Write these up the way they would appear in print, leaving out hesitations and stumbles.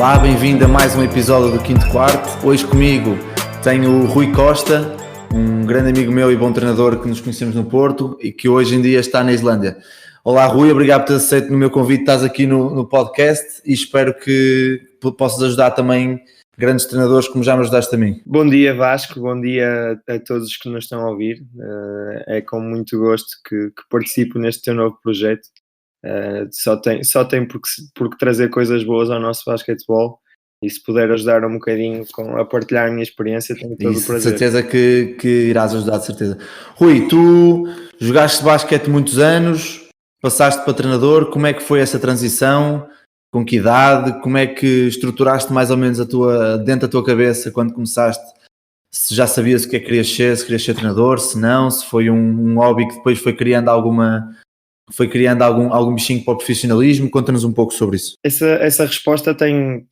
Olá, bem-vindo a mais um episódio do Quinto Quarto. Hoje comigo tenho o Rui Costa, um grande amigo meu e bom treinador que nos conhecemos no Porto e que hoje em dia está na Islândia. Olá Rui, obrigado por ter aceito no meu convite, estás aqui no podcast e espero que possas ajudar também grandes treinadores como já me ajudaste a mim. Bom dia Vasco, bom dia a todos os que nos estão a ouvir. É com muito gosto que participo neste teu novo projeto. Só tem porque trazer coisas boas ao nosso basquetebol, e se puder ajudar um bocadinho a partilhar a minha experiência, tenho todo o prazer. De certeza que irás ajudar, de certeza. Rui, tu jogaste basquete muitos anos, passaste para treinador, como é que foi essa transição? Com que idade? Como é que estruturaste mais ou menos dentro da tua cabeça quando começaste? Se já sabias o que é que querias ser treinador, se não, se foi um hobby que depois foi criando algum bichinho para o profissionalismo? Conta-nos um pouco sobre isso. Essa resposta tem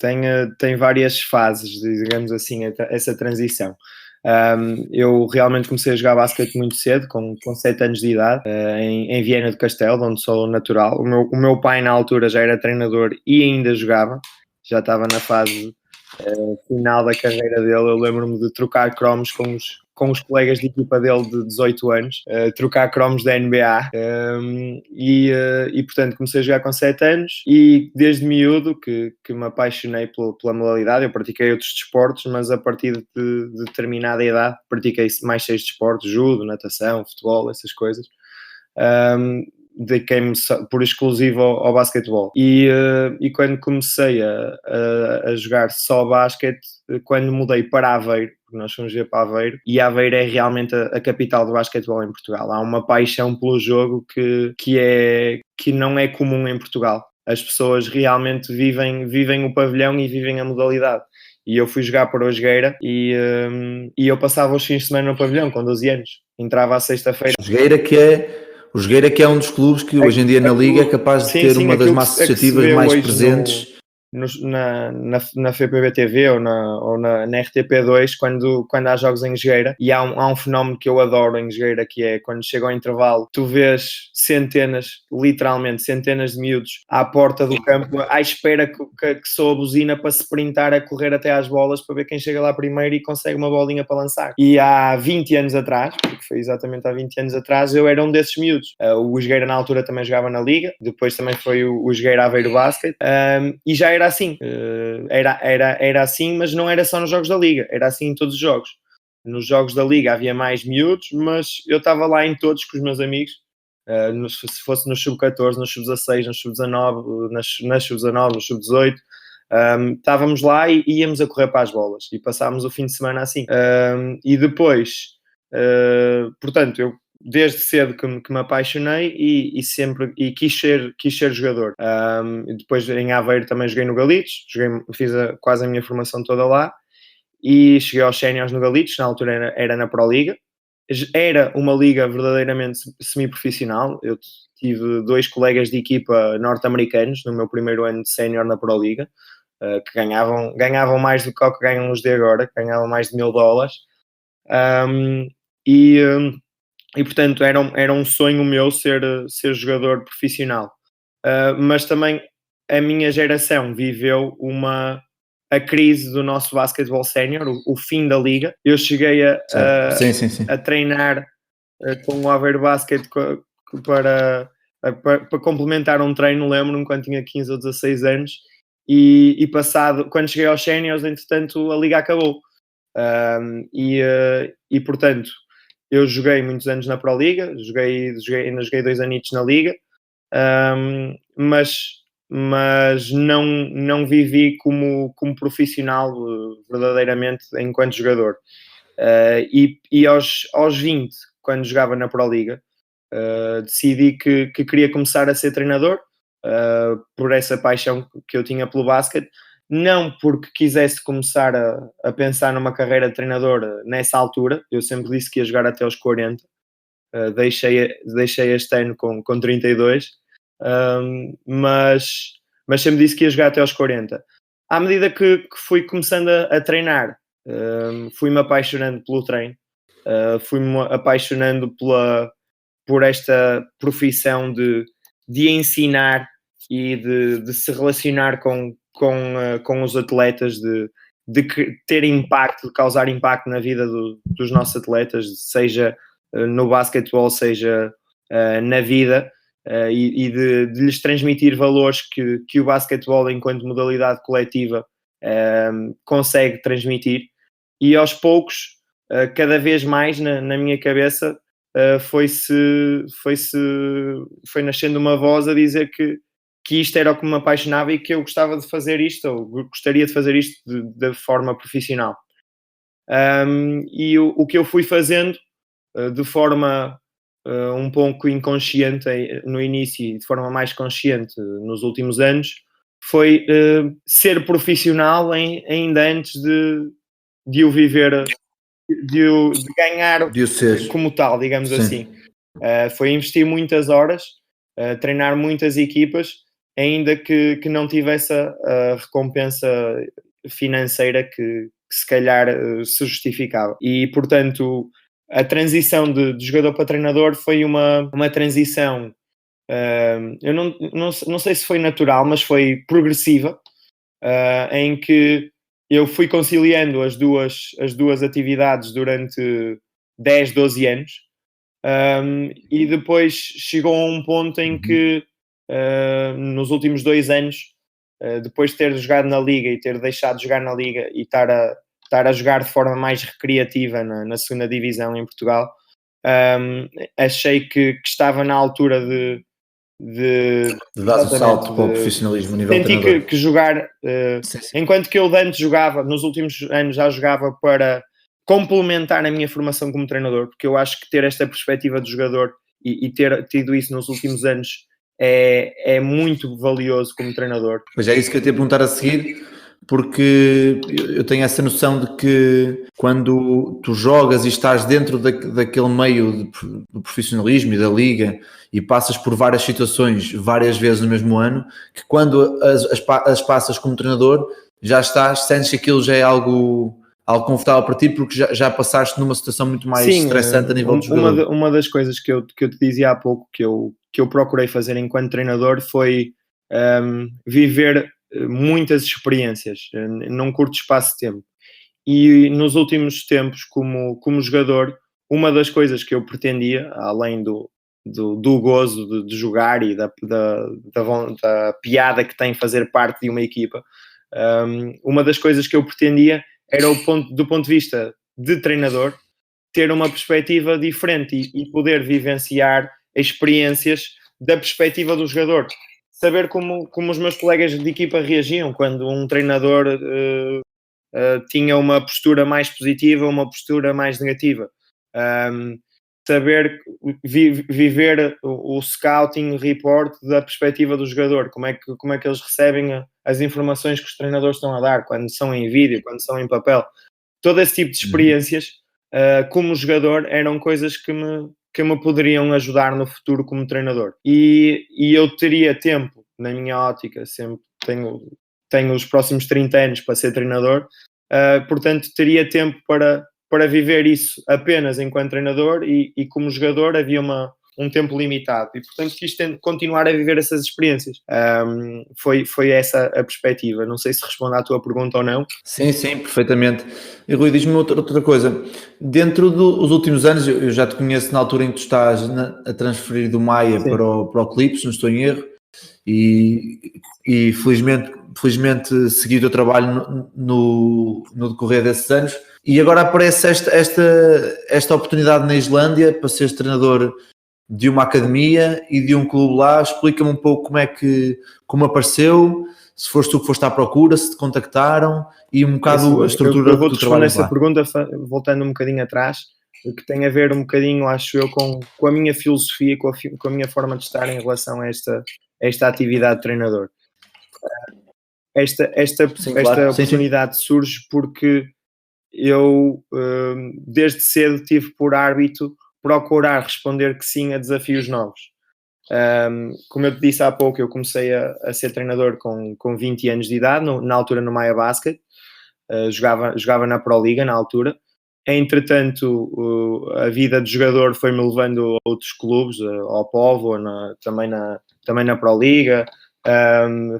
várias fases, digamos assim, essa transição. Eu realmente comecei a jogar basquete muito cedo, com 7 anos de idade, em Viena do Castelo, onde sou natural. O meu pai na altura já era treinador e ainda jogava, já estava na fase final da carreira dele. Eu lembro-me de trocar cromos com os colegas de equipa dele de 18 anos, trocar cromos da NBA, e portanto comecei a jogar com 7 anos e desde miúdo que me apaixonei pela modalidade. Eu pratiquei outros desportos, mas a partir de determinada idade pratiquei mais 6 desportos: judo, natação, futebol, essas coisas. Dediquei-me por exclusivo ao basquetebol e quando comecei a jogar só basquete, quando mudei para Aveiro, porque nós fomos ver para Aveiro, e Aveiro é realmente a capital do basquetebol em Portugal. Há uma paixão pelo jogo que não é comum em Portugal. As pessoas realmente vivem o pavilhão e vivem a modalidade. E eu fui jogar para o Jogueira e eu passava os fins de semana no pavilhão com 12 anos. Entrava à sexta-feira. O Jogueira que é um dos clubes que hoje em dia na Liga é capaz de ter uma das massas associativas mais presentes. Na FPV TV ou na RTP2, quando há jogos em Jogueira, e há um fenómeno que eu adoro em Jogueira, que é quando chega ao intervalo, tu vês literalmente centenas de miúdos à porta do campo à espera que soa a buzina para se sprintar a correr até às bolas para ver quem chega lá primeiro e consegue uma bolinha para lançar. E há 20 anos atrás, porque foi exatamente há 20 anos atrás, eu era um desses miúdos. O Jogueira na altura também jogava na Liga, depois também foi o Jogueira Aveiro Basket, e já era assim, era assim, mas não era só nos jogos da Liga, era assim em todos os jogos. Nos jogos da Liga havia mais miúdos, mas eu estava lá em todos com os meus amigos, se fosse no sub-14, no sub-16, no sub-19, nas sub-19, no sub-18, estávamos lá e íamos a correr para as bolas e passámos o fim de semana assim. E depois, portanto, eu desde cedo que me apaixonei e sempre quis ser jogador. Depois em Aveiro também joguei no Galitos, fiz quase a minha formação toda lá e cheguei aos séniores no Galitos. Na altura era na Pro Liga. Era uma liga verdadeiramente semi-profissional. Eu tive 2 colegas de equipa norte-americanos no meu primeiro ano de sénior na Pro Liga, que ganhavam mais do que o que ganham os de agora, que ganhavam mais de $1000. E portanto era um sonho meu ser jogador profissional. Mas também a minha geração viveu a crise do nosso basquetebol sénior, o fim da liga. Eu cheguei a treinar com o Aveiro Basket para complementar um treino, lembro-me, quando tinha 15 ou 16 anos, e quando cheguei aos séniores, entretanto a liga acabou. E portanto eu joguei muitos anos na Pro Liga, ainda joguei 2 anitos na Liga, mas não vivi como profissional verdadeiramente enquanto jogador. E aos 20, quando jogava na Pro Liga, decidi que queria começar a ser treinador, por essa paixão que eu tinha pelo basquete. Não porque quisesse começar a pensar numa carreira de treinador nessa altura. Eu sempre disse que ia jogar até aos 40. Deixei este ano com 32, mas sempre disse que ia jogar até aos 40. À medida que fui começando a treinar, fui-me apaixonando pelo treino, fui-me apaixonando por esta profissão de ensinar e de se relacionar com com os atletas, de ter impacto, de causar impacto na vida dos nossos atletas, seja no basquetebol, seja na vida, e de lhes transmitir valores que o basquetebol, enquanto modalidade coletiva, consegue transmitir. E aos poucos, cada vez mais na minha cabeça, foi nascendo uma voz a dizer que isto era o que me apaixonava e que eu gostava de fazer isto, ou gostaria de fazer isto de forma profissional. E o que eu fui fazendo de forma um pouco inconsciente no início e de forma mais consciente nos últimos anos, foi ser profissional ainda antes de o viver, de ganhar De o ser. como tal, digamos Sim. assim. Foi investir muitas horas, treinar muitas equipas, ainda que não tivesse a recompensa financeira que se calhar se justificava. E, portanto, a transição de jogador para treinador foi uma transição, eu não sei se foi natural, mas foi progressiva, em que eu fui conciliando as duas atividades durante 10, 12 anos, e depois chegou a um ponto em que, nos últimos 2 anos, depois de ter jogado na Liga e ter deixado de jogar na Liga e estar a jogar de forma mais recreativa na segunda divisão em Portugal, achei que estava na altura de dar o salto para o profissionalismo a nível senti treinador. que jogar, Sim. enquanto que eu de antes jogava, nos últimos anos já jogava para complementar a minha formação como treinador, porque eu acho que ter esta perspectiva de jogador e ter tido isso nos últimos anos é muito valioso como treinador. Mas é isso que eu te ia perguntar a seguir, porque eu tenho essa noção de que quando tu jogas e estás dentro daquele meio do profissionalismo e da liga e passas por várias situações várias vezes no mesmo ano, que quando as passas como treinador já sentes que aquilo já é algo confortável para ti, porque já passaste numa situação muito mais estressante a nível de jogador. Uma das coisas que eu te dizia há pouco que eu procurei fazer enquanto treinador foi viver muitas experiências num curto espaço de tempo. E nos últimos tempos, como jogador, uma das coisas que eu pretendia, além do gozo de jogar e da piada que tem fazer parte de uma equipa, uma das coisas que eu pretendia era do ponto de vista de treinador, ter uma perspectiva diferente e poder vivenciar experiências da perspectiva do jogador. Saber como os meus colegas de equipa reagiam quando um treinador tinha uma postura mais positiva, uma postura mais negativa. Saber viver o scouting report da perspectiva do jogador, como é que eles recebem as informações que os treinadores estão a dar, quando são em vídeo, quando são em papel. Todo esse tipo de experiências, como jogador, eram coisas que me poderiam ajudar no futuro como treinador. E eu teria tempo, na minha ótica, sempre tenho os próximos 30 anos para ser treinador, portanto teria tempo para viver isso apenas enquanto treinador e como jogador havia um tempo limitado e portanto quis continuar a viver essas experiências. Foi essa a perspectiva. Não sei se responde à tua pergunta ou não. Sim, perfeitamente. E Rui, diz-me outra coisa. Dentro dos últimos anos, eu já te conheço na altura em que tu estás a transferir do Maia para o Clipes, não estou em erro, e felizmente segui o teu trabalho no decorrer desses anos. E agora aparece esta oportunidade na Islândia para seres treinador de uma academia e de um clube lá. Explica-me um pouco como apareceu, se foste tu que foste à procura, se te contactaram e um bocado a estrutura eu vou do trabalho lá. essa pergunta voltando um bocadinho atrás, que tem a ver um bocadinho, acho eu, com a minha filosofia, com a minha forma de estar em relação a esta atividade de treinador. Esta oportunidade surge porque eu, desde cedo, tive por hábito procurar responder que sim a desafios novos. Como eu te disse há pouco, eu comecei a ser treinador com 20 anos de idade, na altura no Maia Basket, jogava na Pro Liga na altura. Entretanto, a vida de jogador foi-me levando a outros clubes, ao Povo, também na Pro Liga,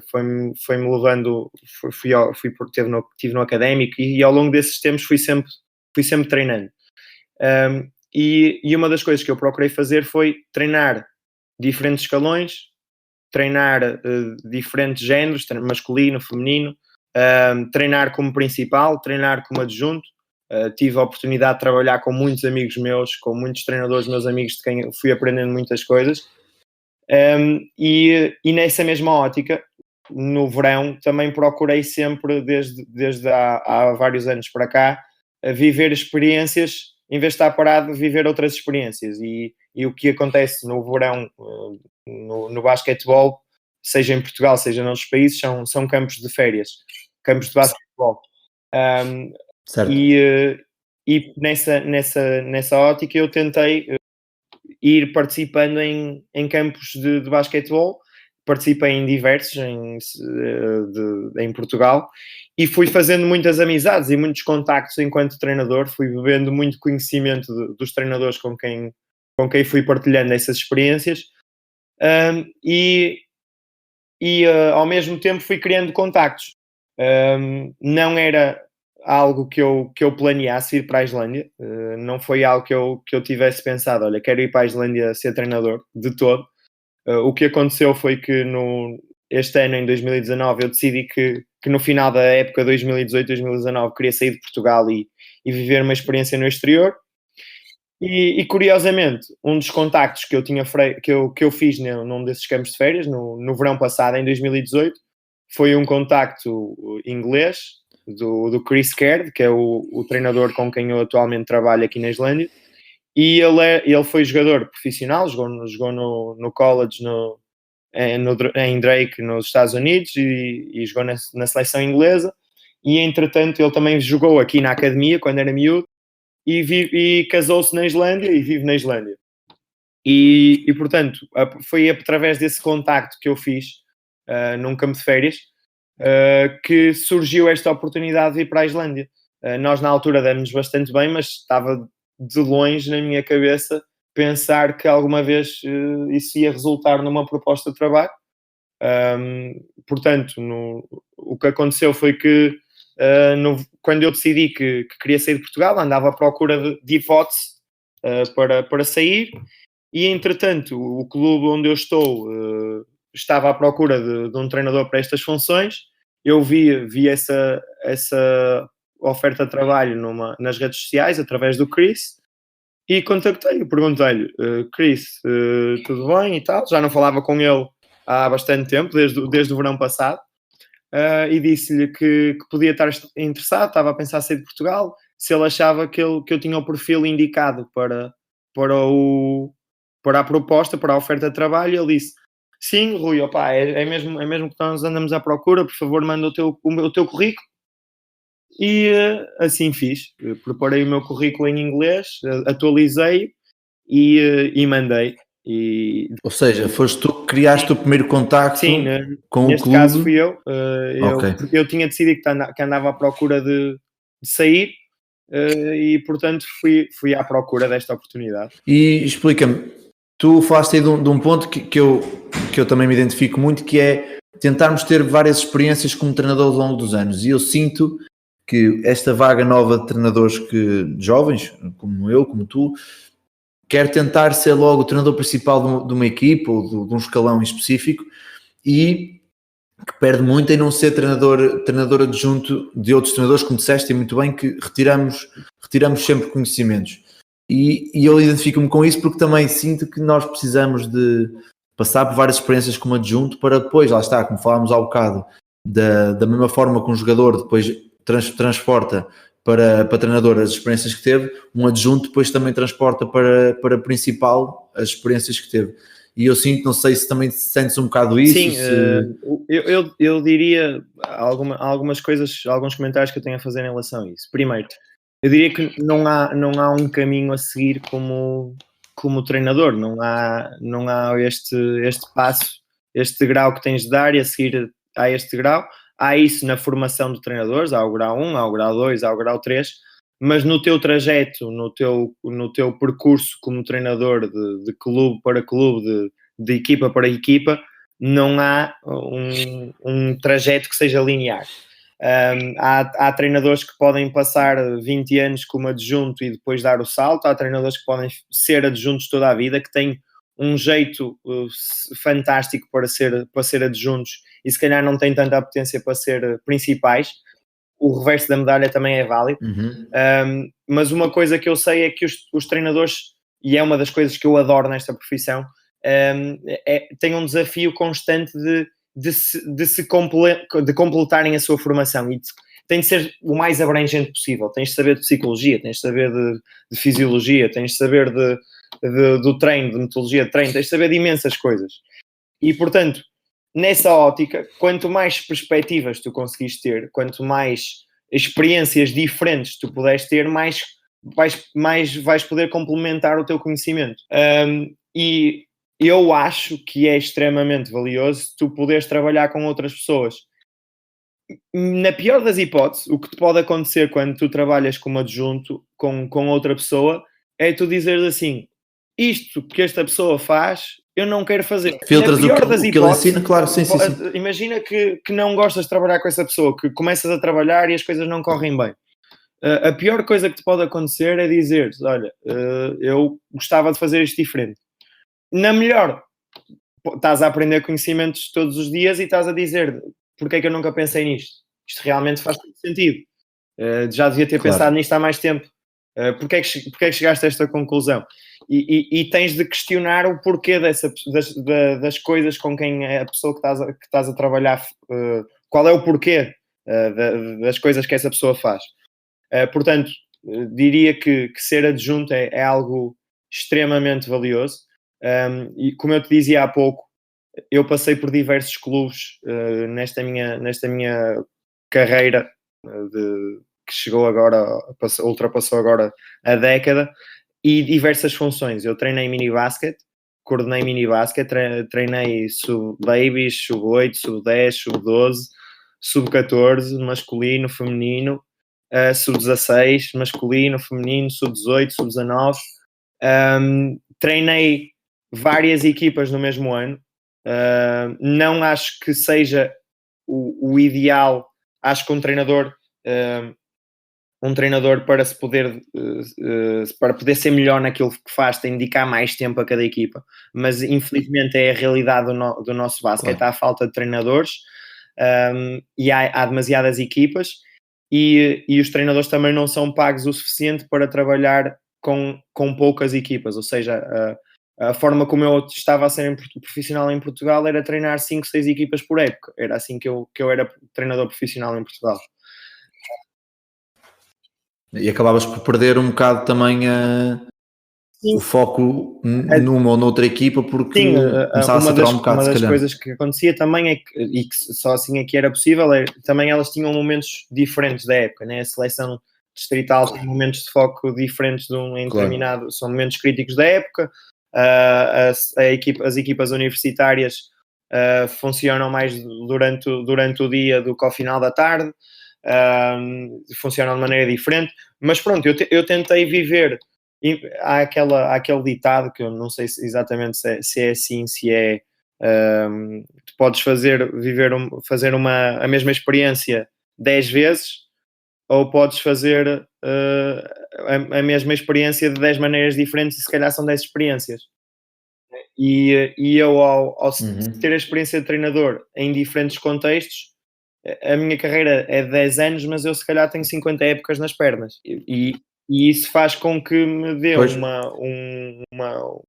foi-me levando, estive no académico e ao longo desses tempos fui sempre treinando. E uma das coisas que eu procurei fazer foi treinar diferentes escalões, treinar diferentes géneros, masculino, feminino, treinar como principal, treinar como adjunto. Tive a oportunidade de trabalhar com muitos amigos meus, com muitos treinadores meus amigos de quem fui aprendendo muitas coisas. E nessa mesma ótica, no verão, também procurei sempre, desde há vários anos para cá, viver experiências, em vez de estar parado, viver outras experiências. E o que acontece no verão, no basquetebol, seja em Portugal, seja noutros países, são campos de férias, campos de basquetebol. Certo. E nessa ótica eu tentei ir participando em campos de basquetebol. Participei em diversos em Portugal e fui fazendo muitas amizades e muitos contactos enquanto treinador. Fui bebendo muito conhecimento dos treinadores com quem fui partilhando essas experiências, e ao mesmo tempo fui criando contactos. Não era algo que eu planeasse ir para a Islândia, não foi algo que eu tivesse pensado, olha, quero ir para a Islândia ser treinador, de todo. O que aconteceu foi que este ano, em 2019, eu decidi que no final da época 2018-2019 queria sair de Portugal e viver uma experiência no exterior. E curiosamente, um dos contactos que eu fiz num desses campos de férias, no verão passado, em 2018, foi um contacto inglês do Chris Caird, que é o treinador com quem eu atualmente trabalho aqui na Islândia. E ele foi jogador profissional, jogou no college em Drake, nos Estados Unidos, e jogou na seleção inglesa. E entretanto ele também jogou aqui na academia quando era miúdo e casou-se na Islândia e vive na Islândia. E portanto foi através desse contacto que eu fiz num campo de férias que surgiu esta oportunidade de ir para a Islândia. Nós na altura demos bastante bem, mas estava de longe na minha cabeça pensar que alguma vez isso ia resultar numa proposta de trabalho. Portanto, o que aconteceu foi que quando eu decidi que queria sair de Portugal, andava à procura de hipótese para sair, e entretanto o clube onde eu estou estava à procura de um treinador para estas funções. Eu vi essa oferta de trabalho nas redes sociais, através do Chris, e contactei-o, perguntei-lhe, Chris, tudo bem e tal? Já não falava com ele há bastante tempo, desde o verão passado, e disse-lhe que podia estar interessado, estava a pensar em sair de Portugal, se ele achava que eu tinha o perfil indicado para a proposta, para a oferta de trabalho. Ele disse, sim, Rui, opa, é mesmo que nós andamos à procura, por favor, manda o teu currículo. E assim fiz. Preparei o meu currículo em inglês, atualizei e mandei. Ou seja, foste tu que criaste o primeiro contacto com o clube? Neste caso fui eu. Okay. Porque eu tinha decidido que andava à procura de sair, e portanto fui à procura desta oportunidade. E explica-me, tu falaste aí de um ponto que eu também me identifico muito, que é tentarmos ter várias experiências como treinador ao longo dos anos, e eu sinto que esta vaga nova de treinadores jovens, como eu, como tu, quer tentar ser logo o treinador principal de uma equipa ou de um escalão em específico, e que perde muito em não ser treinador adjunto de outros treinadores, como disseste muito bem, que retiramos sempre conhecimentos. E eu identifico-me com isso porque também sinto que nós precisamos de passar por várias experiências como adjunto para depois, lá está, como falámos há bocado, da mesma forma que um jogador depois transporta para treinador as experiências que teve, um adjunto depois também transporta para principal as experiências que teve. E eu sinto, não sei se também sentes um bocado isso. Sim, eu diria algumas coisas, alguns comentários que eu tenho a fazer em relação a isso. Primeiro, eu diria que não há um caminho a seguir como treinador, não há este passo, este grau que tens de dar e a seguir há este grau. Há isso na formação de treinadores, há o grau 1, há o grau 2, há o grau 3, mas no teu trajeto, no teu percurso como treinador de clube para clube, de equipa para equipa, não há um trajeto que seja linear. Há treinadores que podem passar 20 anos como adjunto e depois dar o salto, há treinadores que podem ser adjuntos toda a vida, que têm um jeito fantástico para ser adjuntos e se calhar não têm tanta potência para ser principais. O reverso da medalha também é válido. Mas uma coisa que eu sei é que os treinadores, e é uma das coisas que eu adoro nesta profissão, têm um desafio constante de completarem a sua formação e tem de ser o mais abrangente possível. Tens de saber de psicologia, tens de saber de fisiologia, tens de saber do treino, de metodologia de treino, tens de saber de imensas coisas. E, portanto, nessa ótica, quanto mais perspectivas tu conseguis ter, quanto mais experiências diferentes tu puderes ter, mais vais poder complementar o teu conhecimento. E eu acho que é extremamente valioso tu poderes trabalhar com outras pessoas. Na pior das hipóteses, o que te pode acontecer quando tu trabalhas como adjunto com outra pessoa é tu dizeres assim, isto que esta pessoa faz, eu não quero fazer. Filtras o que ele ensina, claro, sim. Imagina que não gostas de trabalhar com essa pessoa, que começas a trabalhar e as coisas não correm bem. A pior coisa que te pode acontecer é dizer, olha, eu gostava de fazer isto diferente. Na melhor, estás a aprender conhecimentos todos os dias e estás a dizer, porque é que eu nunca pensei nisto? Isto realmente faz todo sentido. Já devia ter pensado nisto há mais tempo. Porque é que chegaste a esta conclusão? E tens de questionar o porquê das coisas com quem a pessoa que estás a trabalhar, qual é o porquê das coisas que essa pessoa faz. Portanto, diria que ser adjunto é algo extremamente valioso. E como eu te dizia há pouco, eu passei por diversos clubes nesta minha carreira que chegou agora, ultrapassou agora a década, e diversas funções. Eu treinei mini-basket, coordenei mini-basket, treinei sub-babies, sub-8, sub-10, sub-12, sub-14, masculino, feminino, sub-16, masculino, feminino, sub-18, sub-19. Treinei várias equipas no mesmo ano. Não acho que seja o ideal. Acho que um treinador para se poder para poder ser melhor naquilo que faz tem de dedicar mais tempo a cada equipa, mas infelizmente é a realidade do nosso basquete. Claro. Há falta de treinadores e há demasiadas equipas e os treinadores também não são pagos o suficiente para trabalhar com poucas equipas, ou seja, a forma como eu estava a ser profissional em Portugal era treinar 5, 6 equipas por época. Era assim que eu era treinador profissional em Portugal. E acabavas por perder um bocado também o foco numa ou noutra equipa, porque começava a saturar um bocado, uma das coisas que acontecia também e que só assim é que era possível, também elas tinham momentos diferentes da época, né? A seleção distrital tem momentos de foco diferentes em determinado, são momentos críticos da época. As equipas universitárias funcionam mais durante o dia do que ao final da tarde, funcionam de maneira diferente, mas pronto, eu tentei viver. Há aquele ditado que eu não sei exatamente se é assim, se é tu podes fazer a mesma experiência 10 vezes ou podes fazer a mesma experiência de 10 maneiras diferentes e se calhar são 10 experiências. E eu ao ter a experiência de treinador em diferentes contextos, a minha carreira é de 10 anos, mas eu se calhar tenho 50 épocas nas pernas. E isso faz com que me dê uma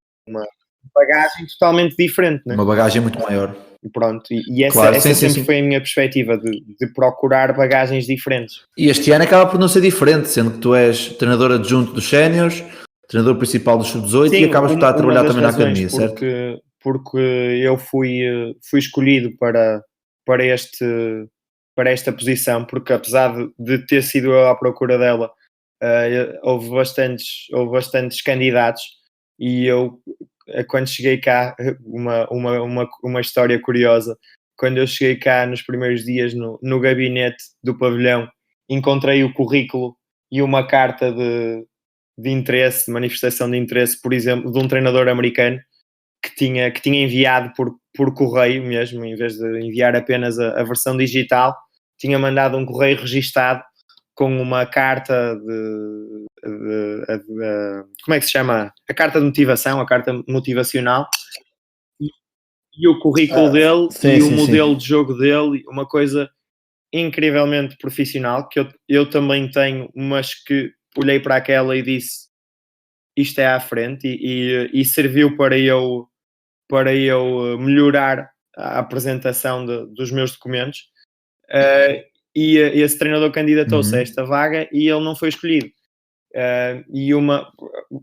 bagagem totalmente diferente, né? Uma bagagem muito maior. Pronto, e essa sempre foi a minha perspectiva, de procurar bagagens diferentes. E este ano acaba por não ser diferente, sendo que tu és treinador adjunto dos séniores, treinador principal dos sub-18 e acabas por estar a trabalhar também na academia, certo? Porque eu fui escolhido para esta posição, porque apesar de ter sido eu à procura dela, houve bastantes candidatos e eu, quando cheguei cá, uma história curiosa, quando eu cheguei cá nos primeiros dias no gabinete do pavilhão, encontrei o currículo e uma carta de interesse, de manifestação de interesse, por exemplo, de um treinador americano que tinha enviado por correio mesmo, em vez de enviar apenas a versão digital, tinha mandado um correio registado com uma carta como é que se chama? A carta de motivação, a carta motivacional, e o currículo dele, sim, e o sim, modelo sim. de jogo dele, uma coisa incrivelmente profissional, que eu também tenho, mas que olhei para aquela e disse, isto é à frente, e serviu para eu melhorar a apresentação dos meus documentos. E esse treinador candidatou-se a esta vaga e ele não foi escolhido.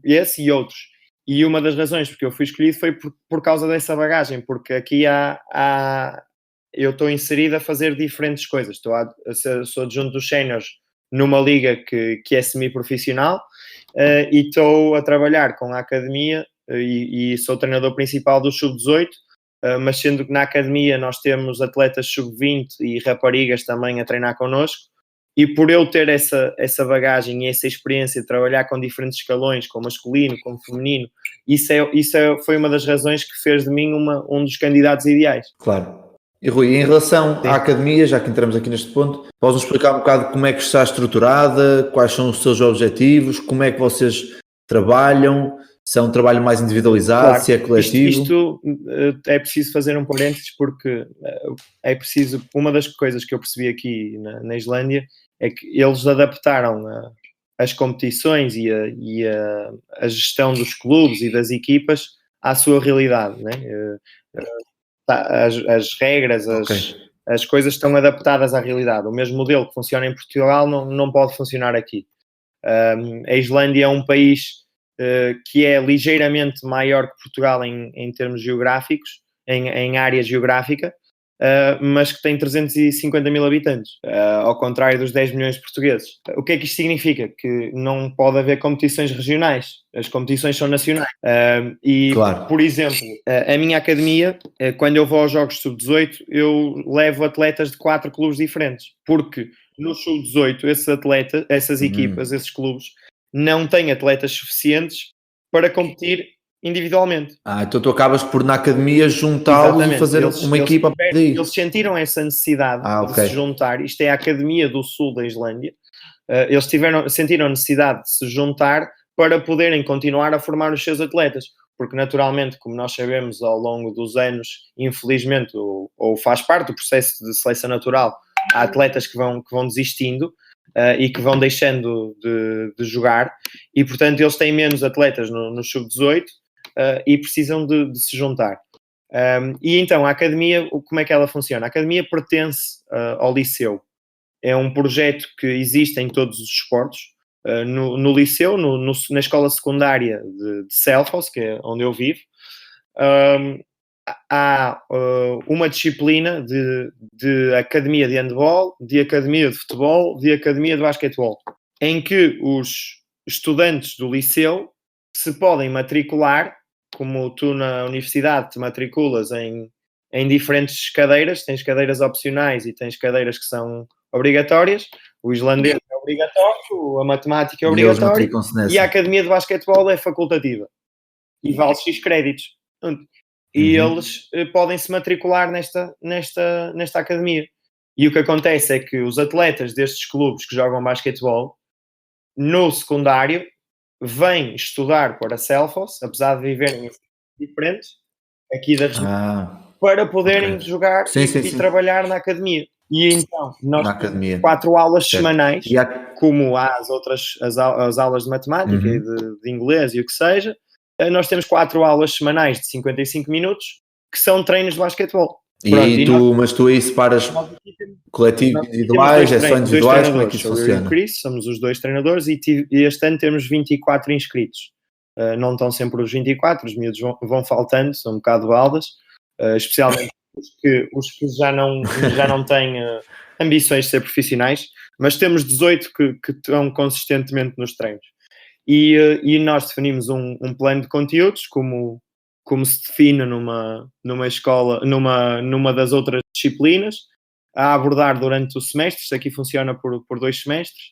Esse e outros. E uma das razões porque eu fui escolhido foi por causa dessa bagagem, porque aqui eu estou inserido a fazer diferentes coisas. Sou adjunto dos séniores numa liga que é semi-profissional, e estou a trabalhar com a academia, e sou treinador principal do Sub-18, mas sendo que na academia nós temos atletas Sub-20 e raparigas também a treinar connosco, e por eu ter essa bagagem e essa experiência de trabalhar com diferentes escalões, com masculino, com feminino, foi uma das razões que fez de mim um dos candidatos ideais. Claro. E Rui, em relação à academia, já que entramos aqui neste ponto, podes-nos explicar um bocado como é que está estruturada, quais são os seus objetivos, como é que vocês trabalham, se é um trabalho mais individualizado, Claro, se é coletivo? Isto é preciso fazer um parênteses, porque é preciso, uma das coisas que eu percebi aqui na Islândia é que eles adaptaram as competições e a gestão dos clubes e das equipas à sua realidade, né? As regras, as coisas estão adaptadas à realidade. O mesmo modelo que funciona em Portugal não pode funcionar aqui. A Islândia é um país que é ligeiramente maior que Portugal em termos geográficos, em área geográfica, mas que tem 350 mil habitantes, ao contrário dos 10 milhões de portugueses. O que é que isto significa? Que não pode haver competições regionais, as competições são nacionais. Claro. Por exemplo, a minha academia, quando eu vou aos Jogos Sub-18, eu levo atletas de 4 clubes diferentes, porque no Sub-18 essas equipas, esses clubes, não têm atletas suficientes para competir individualmente. Então tu acabas por na academia juntá-los e fazer uma equipa daí. Eles sentiram essa necessidade de se juntar. Isto é a Academia do Sul da Islândia. Eles sentiram a necessidade de se juntar para poderem continuar a formar os seus atletas, porque naturalmente, como nós sabemos, ao longo dos anos, infelizmente, ou faz parte do processo de seleção natural, há atletas que vão desistindo e que vão deixando de jogar, e portanto eles têm menos atletas no Sub-18 e precisam de se juntar. E então a academia, como é que ela funciona? A academia pertence ao liceu. É um projeto que existe em todos os esportes. No liceu, na escola secundária de Selfoss, que é onde eu vivo, há uma disciplina de academia de handball, de academia de futebol, de academia de basquetebol, em que os estudantes do liceu se podem matricular, como tu na universidade te matriculas em diferentes cadeiras, tens cadeiras opcionais e tens cadeiras que são obrigatórias. O islandês é obrigatório, a matemática é obrigatória e a academia de basquetebol é facultativa e vale X créditos. E eles podem se matricular nesta academia. E o que acontece é que os atletas destes clubes que jogam basquetebol no secundário vêm estudar para Selfoss, apesar de viverem em diferentes aqui da região, para poderem jogar e trabalhar na academia. E então nós temos 4 aulas semanais, como há as aulas de matemática e de inglês e o que seja. Nós temos 4 aulas semanais de 55 minutos que são treinos de basquetebol. Mas tu aí separas coletivos individuais, é só individuais, como é que isso funciona? Eu e o Chris somos os 2 treinadores e este ano temos 24 inscritos. Não estão sempre os 24, os miúdos vão faltando, são um bocado baldas, especialmente os que já não têm ambições de ser profissionais, mas temos 18 que estão consistentemente nos treinos. E nós definimos um plano de conteúdos, como se define numa escola, numa das outras disciplinas, a abordar durante o semestre. Isto aqui funciona por 2 semestres,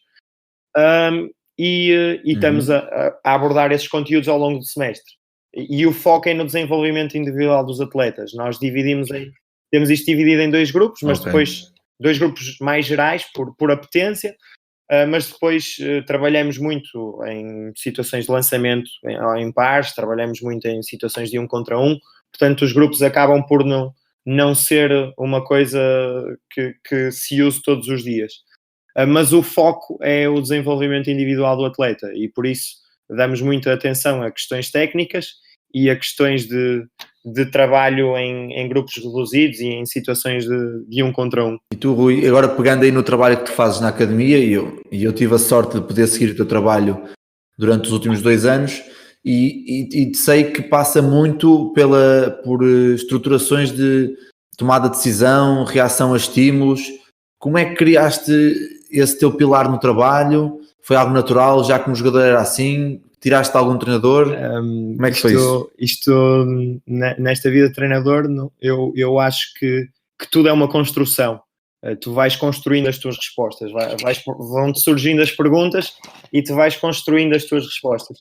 e estamos a abordar esses conteúdos ao longo do semestre. e o foco é no desenvolvimento individual dos atletas. Nós temos isto dividido em 2 grupos, mas depois 2 grupos mais gerais, por apetência, mas depois trabalhamos muito em situações de lançamento em pares, trabalhamos muito em situações de 1 contra 1, portanto os grupos acabam por não ser uma coisa que se use todos os dias. Mas o foco é o desenvolvimento individual do atleta e por isso damos muita atenção a questões técnicas e a questões de trabalho em grupos reduzidos e em situações de 1 contra 1. E tu, Rui, agora pegando aí no trabalho que tu fazes na academia, e eu tive a sorte de poder seguir o teu trabalho durante os últimos 2 anos, e sei que passa muito por estruturações de tomada de decisão, reação a estímulos. Como é que criaste esse teu pilar no trabalho? Foi algo natural, já que um jogador era assim? Tiraste de algum treinador? Como é que foi isso? Isto, nesta vida de treinador, eu acho que tudo é uma construção. Tu vais construindo as tuas respostas, vão-te surgindo as perguntas e tu vais construindo as tuas respostas.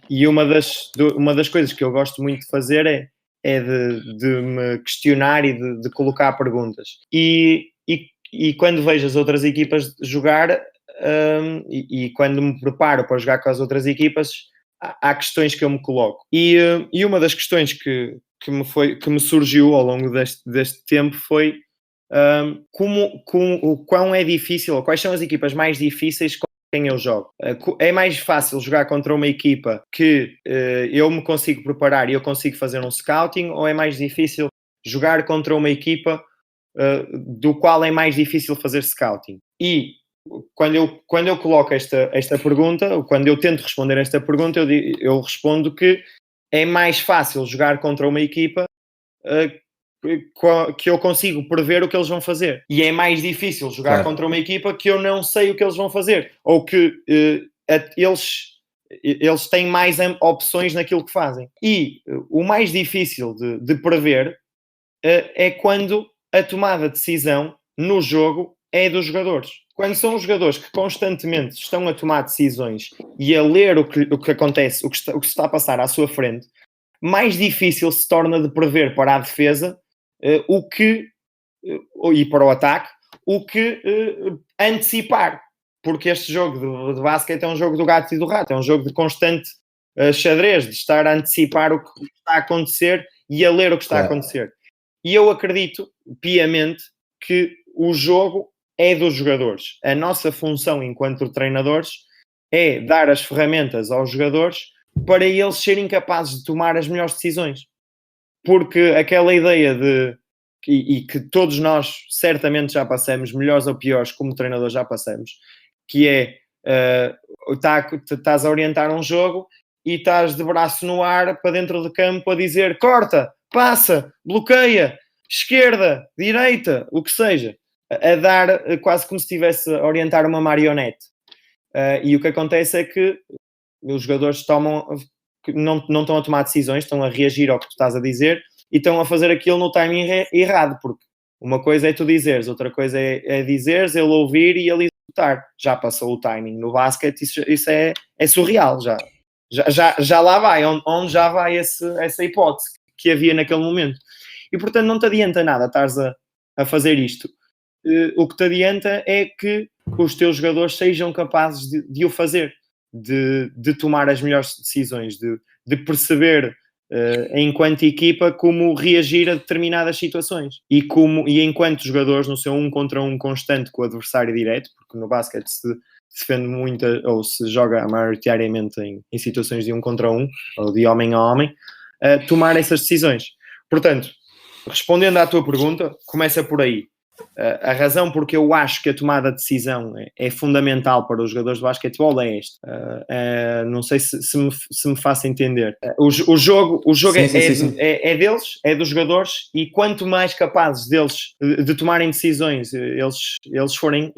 E uma das coisas que eu gosto muito de fazer é de me questionar e de colocar perguntas. E quando vejo as outras equipas jogar, e quando me preparo para jogar com as outras equipas, há questões que eu me coloco. E uma das questões que me surgiu ao longo deste tempo foi o quão é difícil, ou quais são as equipas mais difíceis com quem eu jogo. É mais fácil jogar contra uma equipa que eu me consigo preparar e eu consigo fazer um scouting, ou é mais difícil jogar contra uma equipa do qual é mais difícil fazer scouting? E quando eu coloco esta pergunta, quando eu tento responder esta pergunta, eu respondo que é mais fácil jogar contra uma equipa que eu consigo prever o que eles vão fazer. E é mais difícil jogar contra uma equipa que eu não sei o que eles vão fazer. Ou que eles têm mais opções naquilo que fazem. E o mais difícil de prever é quando a tomada de decisão no jogo é dos jogadores. Quando são os jogadores que constantemente estão a tomar decisões e a ler o que acontece, o que se está a passar à sua frente, mais difícil se torna de prever para a defesa e para o ataque o que antecipar. Porque este jogo de basquete é um jogo do gato e do rato, é um jogo de constante xadrez, de estar a antecipar o que está a acontecer e a ler o que está a acontecer. E eu acredito piamente que o jogo é dos jogadores. A nossa função enquanto treinadores é dar as ferramentas aos jogadores para eles serem capazes de tomar as melhores decisões. Porque aquela ideia e que todos nós certamente já passamos, melhores ou piores, como treinador já passamos, que é estás a orientar um jogo e estás de braço no ar para dentro do campo a dizer corta, passa, bloqueia, esquerda, direita, o que seja, a dar quase como se estivesse a orientar uma marionete. E o que acontece é que os jogadores não estão a tomar decisões, estão a reagir ao que tu estás a dizer e estão a fazer aquilo no timing errado, porque uma coisa é tu dizeres, outra coisa é dizeres, ele ouvir e ele executar. Já passou o timing. No basquete isso é surreal, já lá vai, onde já vai essa hipótese que havia naquele momento. E portanto não te adianta nada estares a fazer isto. O que te adianta é que os teus jogadores sejam capazes de o fazer, de tomar as melhores decisões, de perceber enquanto equipa como reagir a determinadas situações e enquanto jogadores no seu 1 contra 1 constante com o adversário direto, porque no basquete se defende muito ou se joga maioritariamente em situações de 1 contra 1 ou de homem a homem, tomar essas decisões. Portanto, respondendo à tua pergunta, começa por aí. A razão porque eu acho que a tomada de decisão é fundamental para os jogadores de basquetebol é esta. Não sei se me faço entender. O jogo sim. É deles, é dos jogadores, e quanto mais capazes deles de tomarem decisões eles forem,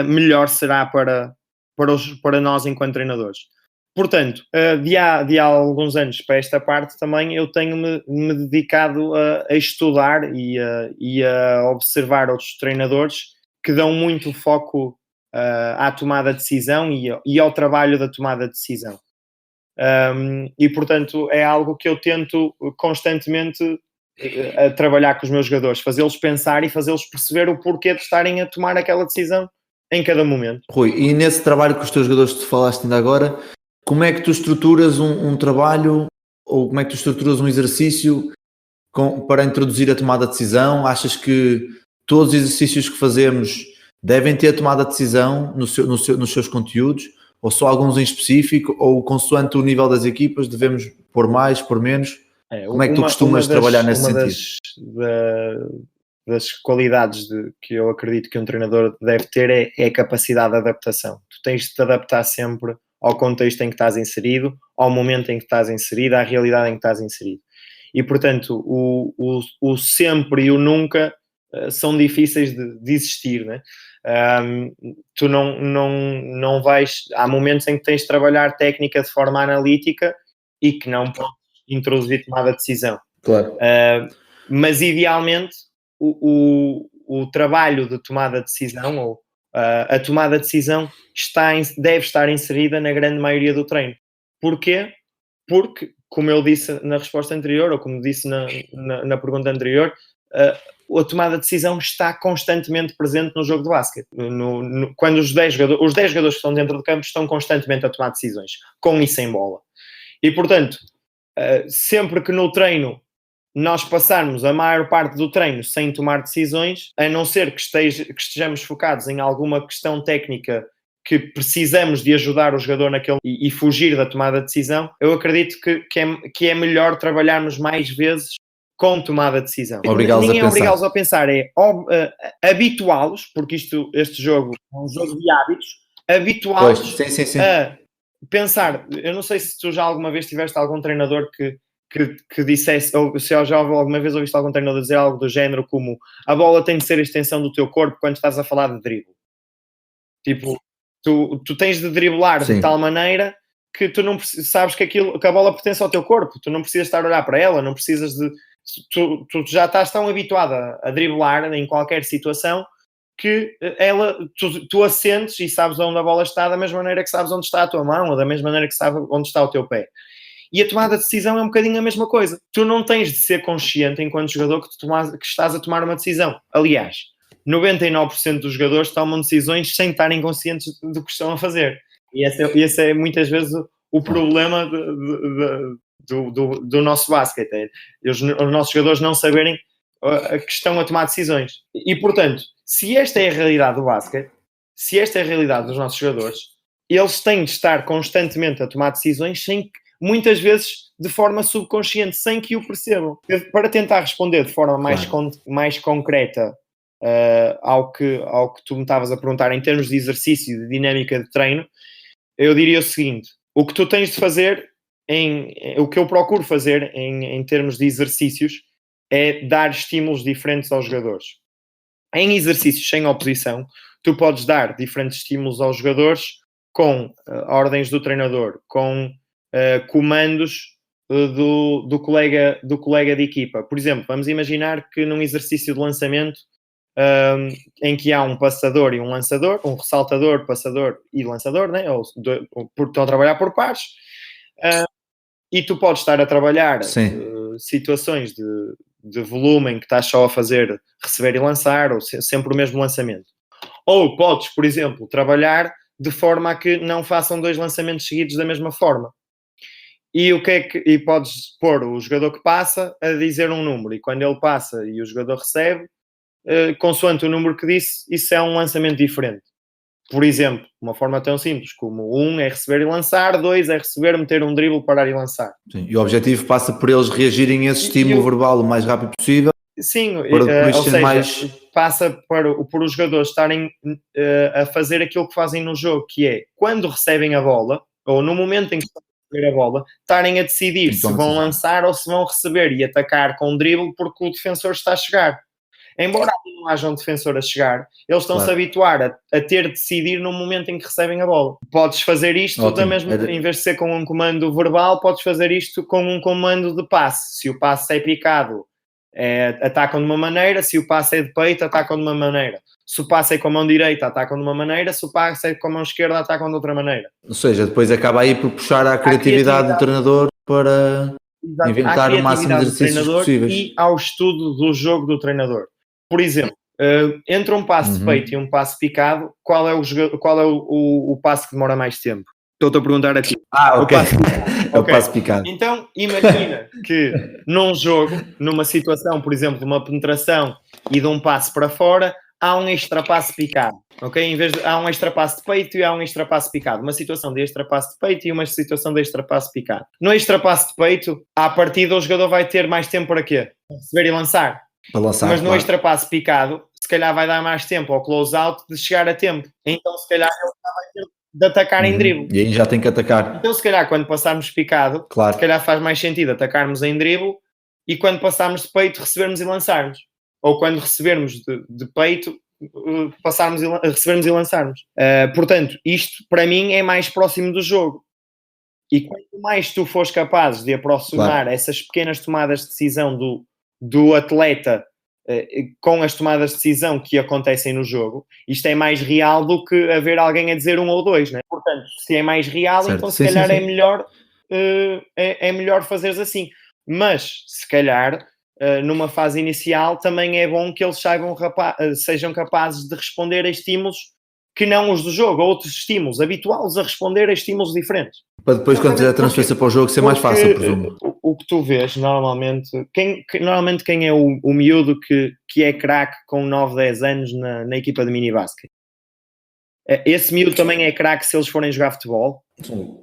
melhor será para nós enquanto treinadores. Portanto, de há alguns anos para esta parte também eu tenho-me dedicado a estudar e a observar outros treinadores que dão muito foco à tomada de decisão e ao trabalho da tomada de decisão. E portanto é algo que eu tento constantemente a trabalhar com os meus jogadores, fazê-los pensar e fazê-los perceber o porquê de estarem a tomar aquela decisão em cada momento. Rui, e nesse trabalho com os teus jogadores que tu falaste ainda agora, como é que tu estruturas um trabalho, ou como é que tu estruturas um exercício para introduzir a tomada de decisão? Achas que todos os exercícios que fazemos devem ter tomada de decisão nos seus conteúdos, ou só alguns em específico, ou consoante o nível das equipas devemos pôr mais, pôr menos? Como é que tu costumas trabalhar nesse sentido? Das qualidades que eu acredito que um treinador deve ter é a capacidade de adaptação. Tu tens de te adaptar sempre ao contexto em que estás inserido, ao momento em que estás inserido, à realidade em que estás inserido. E, portanto, o sempre e o nunca são difíceis de existir, né? Tu não vais... Há momentos em que tens de trabalhar técnica de forma analítica e que não podes introduzir tomada de decisão. Claro. Mas, idealmente, o trabalho de tomada de decisão, ou a tomada de decisão, deve estar inserida na grande maioria do treino. Porquê? Porque, como eu disse na resposta anterior, ou como disse na pergunta anterior, a tomada de decisão está constantemente presente no jogo de basquete. Quando os 10 jogadores que estão dentro do campo estão constantemente a tomar decisões, com e sem bola. E, portanto, sempre que no treino nós passarmos a maior parte do treino sem tomar decisões, a não ser que estejamos focados em alguma questão técnica que precisamos de ajudar o jogador naquele e fugir da tomada de decisão, eu acredito que é melhor trabalharmos mais vezes com tomada de decisão. Ninguém é obrigá-los a pensar, é habituá-los, porque este jogo é um jogo de hábitos, habituá-los a pensar. Eu não sei se tu já alguma vez tiveste algum treinador que dissesse, ou se já alguma vez ouviste algum treinador dizer algo do género como a bola tem de ser a extensão do teu corpo quando estás a falar de drible. Tipo, tu tens de driblar de tal maneira que tu não sabes que a bola pertence ao teu corpo, tu não precisas estar a olhar para ela, não precisas de... Tu já estás tão habituado a driblar em qualquer situação que tu a sentes e sabes onde a bola está da mesma maneira que sabes onde está a tua mão, ou da mesma maneira que sabes onde está o teu pé. E a tomada de decisão é um bocadinho a mesma coisa. Tu não tens de ser consciente enquanto jogador que estás a tomar uma decisão. Aliás, 99% dos jogadores tomam decisões sem estarem conscientes do que estão a fazer. E esse é muitas vezes o problema do nosso basquete. Os nossos jogadores não saberem que estão a tomar decisões. E, portanto, se esta é a realidade do basquete, se esta é a realidade dos nossos jogadores, eles têm de estar constantemente a tomar decisões muitas vezes de forma subconsciente, sem que o percebam. Para tentar responder de forma mais concreta ao que tu me estavas a perguntar em termos de exercício e de dinâmica de treino, eu diria o seguinte: o que tu tens de fazer, o que eu procuro fazer em termos de exercícios, é dar estímulos diferentes aos jogadores. Em exercícios sem oposição, tu podes dar diferentes estímulos aos jogadores com ordens do treinador, com comandos do colega de equipa. Por exemplo, vamos imaginar que num exercício de lançamento em que há um passador e um lançador, um ressaltador, passador e lançador, né? Estão a trabalhar por pares, e tu podes estar a trabalhar situações de volume em que estás só a fazer receber e lançar, ou sempre o mesmo lançamento. Ou podes, por exemplo, trabalhar de forma a que não façam 2 lançamentos seguidos da mesma forma. E podes pôr o jogador que passa a dizer um número, e quando ele passa e o jogador recebe, consoante o número que disse, isso é um lançamento diferente. Por exemplo, uma forma tão simples como 1 é receber e lançar, 2 é receber, meter um drible, parar e lançar. Sim, e o objetivo passa por eles reagirem a esse estímulo verbal o mais rápido possível. Sim, ou seja, passa por os jogadores estarem a fazer aquilo que fazem no jogo, que é, quando recebem a bola, ou no momento em que estão a receber a bola, estarem a decidir se vão lançar ou se vão receber e atacar com um drible porque o defensor está a chegar. Embora não haja um defensor a chegar, eles estão-se a habituar a ter de decidir no momento em que recebem a bola. Podes fazer isto em vez de ser com um comando verbal, podes fazer isto com um comando de passe. Se o passe é picado Atacam de uma maneira, se o passe é de peito, atacam de uma maneira. Se o passe é com a mão direita, atacam de uma maneira, se o passe é com a mão esquerda, atacam de outra maneira. Ou seja, depois acaba aí por puxar a criatividade do treinador para inventar o máximo de exercícios possíveis. E ao estudo do jogo do treinador. Por exemplo, entre um passe de peito e um passe picado, qual é o passe que demora mais tempo? Estou-te a perguntar a ti. Ok. É o passe picado. Então, imagina que num jogo, numa situação, por exemplo, de uma penetração e de um passe para fora, há um extra passe picado, ok? Em vez de, há um extra passe de peito e há um extra passe picado. Uma situação de extra passe de peito e uma situação de extra passe picado. No extra passe de peito, à partida o jogador vai ter mais tempo para quê? Receber e lançar. Para lançar, mas no extra passe picado, se calhar vai dar mais tempo ao close out de chegar a tempo. Então, se calhar, ele vai ter de atacar em drible. E aí já tem que atacar. Então, se calhar, quando passarmos picado, claro, se calhar faz mais sentido atacarmos em drible e quando passarmos de peito, recebermos e lançarmos. Ou quando recebermos de peito, recebermos e lançarmos. Portanto, isto para mim é mais próximo do jogo. E quanto mais tu fores capaz de aproximar essas pequenas tomadas de decisão do atleta com as tomadas de decisão que acontecem no jogo, isto é mais real do que haver alguém a dizer 1 ou 2, né? Portanto, se é mais real, certo. Então se calhar sim. É melhor fazeres assim. Mas, se calhar, numa fase inicial, também é bom que eles sejam capazes de responder a estímulos que não os do jogo, outros estímulos, habituá-los a responder a estímulos diferentes. Para depois, quando fizer a transferência para o jogo, ser mais fácil, presumo. O que tu vês, normalmente, quem é o miúdo que é craque com 9, 10 anos na equipa de mini-basket? Esse miúdo também é craque se eles forem jogar futebol? Sim.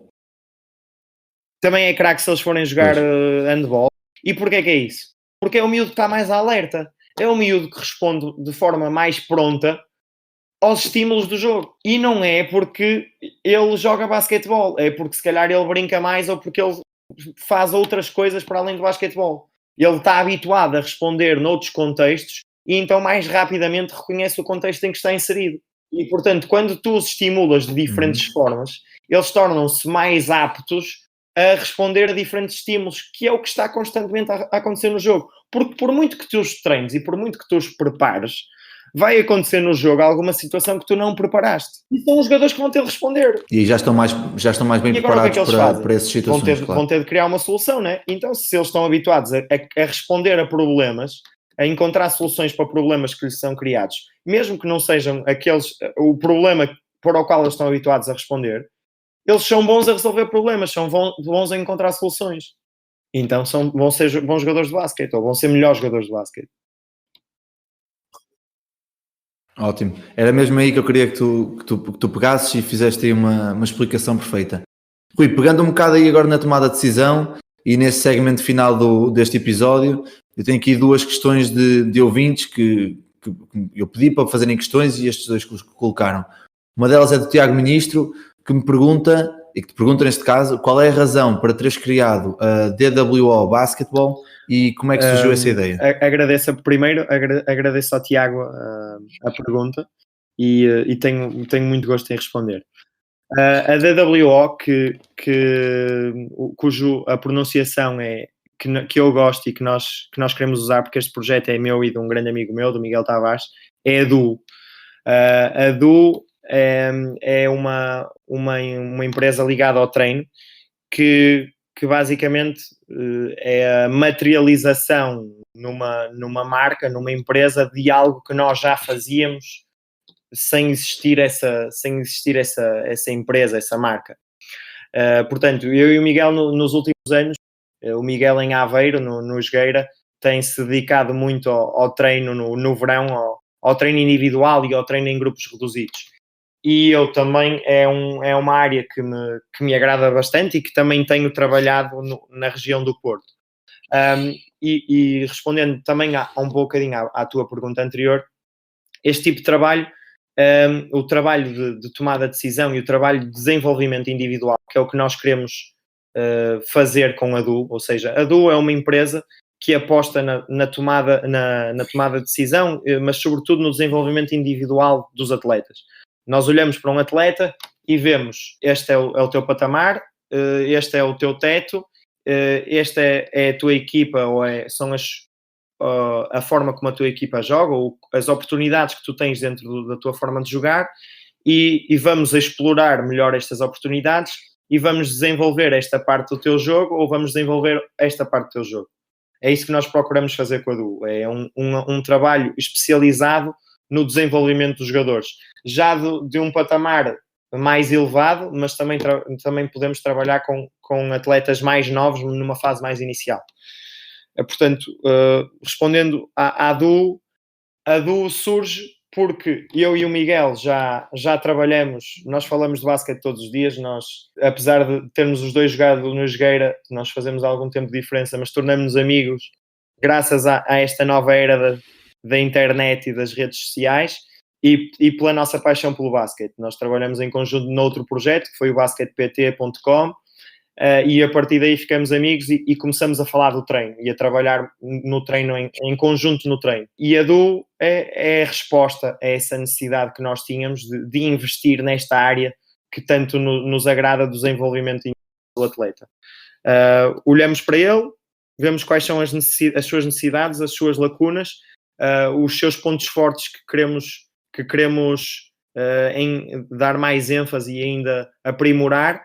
Também é craque se eles forem jogar handball? E porquê que é isso? Porque é o miúdo que está mais alerta. É o miúdo que responde de forma mais pronta aos estímulos do jogo. E não é porque ele joga basquetebol, é porque se calhar ele brinca mais ou porque ele faz outras coisas para além do basquetebol. Ele está habituado a responder noutros contextos e então mais rapidamente reconhece o contexto em que está inserido. E, portanto, quando tu os estimulas de diferentes formas, eles tornam-se mais aptos a responder a diferentes estímulos, que é o que está constantemente a acontecer no jogo. Porque por muito que tu os treines e por muito que tu os prepares, vai acontecer no jogo alguma situação que tu não preparaste. E são os jogadores que vão ter de responder. E já estão mais bem preparados para essas situações. Vão ter de criar uma solução, né? Então, se eles estão habituados a responder a problemas, a encontrar soluções para problemas que lhes são criados, mesmo que não sejam o problema para o qual eles estão habituados a responder, eles são bons a resolver problemas, são bons a encontrar soluções. Então vão ser bons jogadores de basquete, ou vão ser melhores jogadores de basquete. Ótimo. Era mesmo aí que eu queria que tu pegasses e fizeste aí uma explicação perfeita. Rui, pegando um bocado aí agora na tomada de decisão e nesse segmento final deste episódio, eu tenho aqui 2 questões de ouvintes que eu pedi para fazerem questões e estes 2 que colocaram. Uma delas é do Tiago Ministro, que me pergunta, e que te pergunta neste caso, qual é a razão para teres criado a DWO Basketball e como é que surgiu essa ideia? Agradeço ao Tiago a pergunta e tenho muito gosto em responder. A DWO, cujo a pronunciação é que eu gosto e que nós queremos usar, porque este projeto é meu e de um grande amigo meu, do Miguel Tavares, é a DU. A DU é uma empresa ligada ao treino que basicamente é a materialização numa marca, numa empresa, de algo que nós já fazíamos sem existir essa empresa, essa marca. Portanto, eu e o Miguel nos últimos anos, o Miguel em Aveiro, no Jogueira, tem-se dedicado muito ao treino no verão, ao treino individual e ao treino em grupos reduzidos. E eu também, é uma área que me agrada bastante e que também tenho trabalhado na região do Porto. E respondendo também um bocadinho à tua pergunta anterior, este tipo de trabalho, o trabalho de tomada de decisão e o trabalho de desenvolvimento individual, que é o que nós queremos fazer com a DU, ou seja, a DU é uma empresa que aposta na tomada de decisão, mas sobretudo no desenvolvimento individual dos atletas. Nós olhamos para um atleta e vemos, este é o teu patamar, este é o teu teto, esta é a tua equipa, ou são a forma como a tua equipa joga, ou as oportunidades que tu tens dentro da tua forma de jogar, e vamos explorar melhor estas oportunidades e vamos desenvolver esta parte do teu jogo, ou vamos desenvolver esta parte do teu jogo. É isso que nós procuramos fazer com a Duo. É um trabalho especializado no desenvolvimento dos jogadores. Já de um patamar mais elevado, mas também podemos trabalhar com atletas mais novos numa fase mais inicial. Portanto, respondendo à Duo, a Duo surge porque eu e o Miguel já trabalhamos, nós falamos de basquete todos os dias, nós, apesar de termos os dois jogado no Jogueira, nós fazemos algum tempo de diferença, mas tornamos-nos amigos graças a esta nova era da internet e das redes sociais, e pela nossa paixão pelo basquete. Nós trabalhamos em conjunto noutro projeto, que foi o basquetept.com, e a partir daí ficamos amigos e começamos a falar do treino e a trabalhar no treino, em conjunto no treino. E a Duo é a resposta a essa necessidade que nós tínhamos de investir nesta área que tanto nos agrada do desenvolvimento do atleta. Olhamos para ele, vemos quais são as suas necessidades, as suas lacunas, os seus pontos fortes que queremos em dar mais ênfase e ainda aprimorar.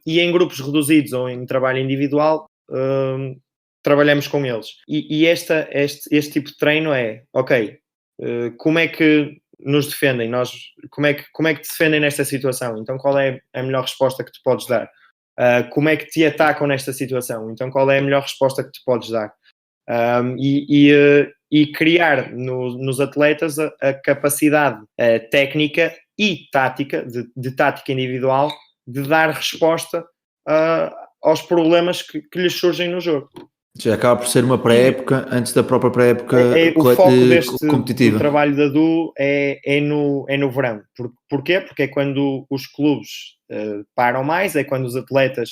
E em grupos reduzidos ou em trabalho individual trabalhamos com eles, e este tipo de treino é ok, como é que nos defendem, como é que te defendem nesta situação, então qual é a melhor resposta que tu podes dar, como é que te atacam nesta situação, então qual é a melhor resposta que tu podes dar, e criar nos atletas a capacidade técnica e tática, de tática individual, de dar resposta aos problemas que lhes surgem no jogo. Já acaba por ser uma pré-época antes da própria pré-época o foco competitiva. Do trabalho da Duo é no verão. Porquê? Porque é quando os clubes param mais, é quando os atletas,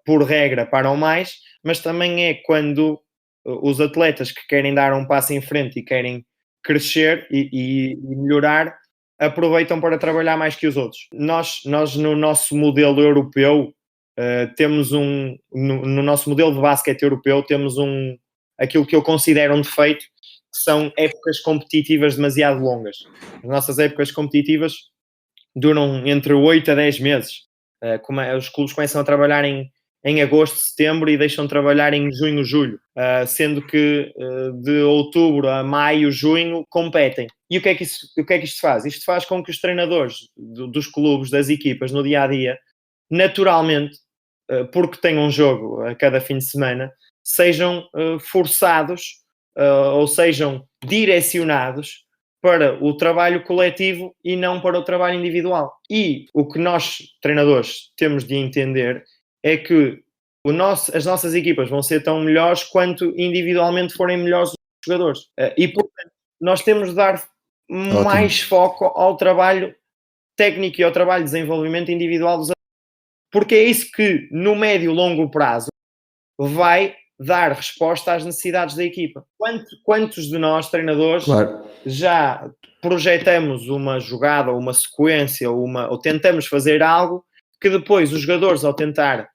por regra, param mais, mas também é quando os atletas que querem dar um passo em frente e querem crescer e melhorar, aproveitam para trabalhar mais que os outros. Nós no nosso modelo europeu, temos no nosso modelo de basquete europeu, temos aquilo que eu considero um defeito, que são épocas competitivas demasiado longas. As nossas épocas competitivas duram entre 8 a 10 meses. Os clubes começam a trabalhar em agosto, setembro e deixam de trabalhar em junho, julho, sendo que de outubro a maio, junho competem. E o que é que isto faz? Isto faz com que os treinadores dos clubes, das equipas, no dia-a-dia, naturalmente, porque têm um jogo a cada fim de semana, sejam forçados ou sejam direcionados para o trabalho coletivo e não para o trabalho individual. E o que nós, treinadores, temos de entender é que as nossas equipas vão ser tão melhores quanto individualmente forem melhores os jogadores. E, portanto, nós temos de dar mais foco ao trabalho técnico e ao trabalho de desenvolvimento individual dos atletas. Porque é isso que, no médio e longo prazo, vai dar resposta às necessidades da equipa. Quantos de nós, treinadores, já projetamos uma jogada, ou uma sequência, ou tentamos fazer algo que depois os jogadores, ao tentar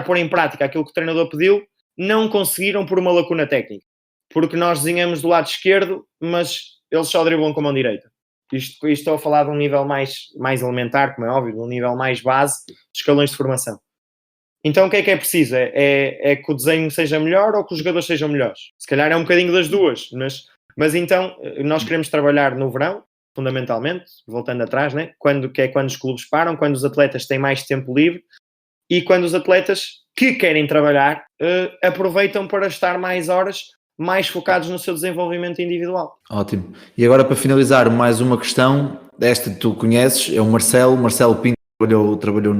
pôr em prática aquilo que o treinador pediu, não conseguiram por uma lacuna técnica. Porque nós desenhamos do lado esquerdo, mas eles só driblam com a mão direita. Isto estou a falar de um nível mais elementar, como é óbvio, de um nível mais base, de escalões de formação. Então o que é preciso? É que o desenho seja melhor ou que os jogadores sejam melhores? Se calhar é um bocadinho das duas, mas então nós queremos trabalhar no verão, fundamentalmente, voltando atrás, né? Quando os clubes param, quando os atletas têm mais tempo livre e quando os atletas que querem trabalhar aproveitam para estar mais horas mais focados no seu desenvolvimento individual. Ótimo. E agora, para finalizar, mais uma questão, esta que tu conheces, é o Marcelo Pinto, trabalhou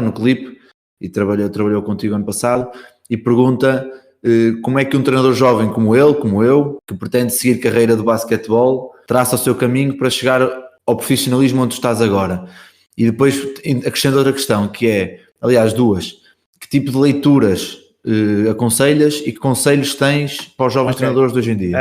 no Clipe e trabalhou contigo ano passado, e pergunta como é que um treinador jovem como eu, que pretende seguir carreira de basquetebol, traça o seu caminho para chegar ao profissionalismo onde tu estás agora. E depois acrescenta outra questão, que é, aliás, duas: que tipo de leituras aconselhas e que conselhos tens para os jovens treinadores de hoje em dia?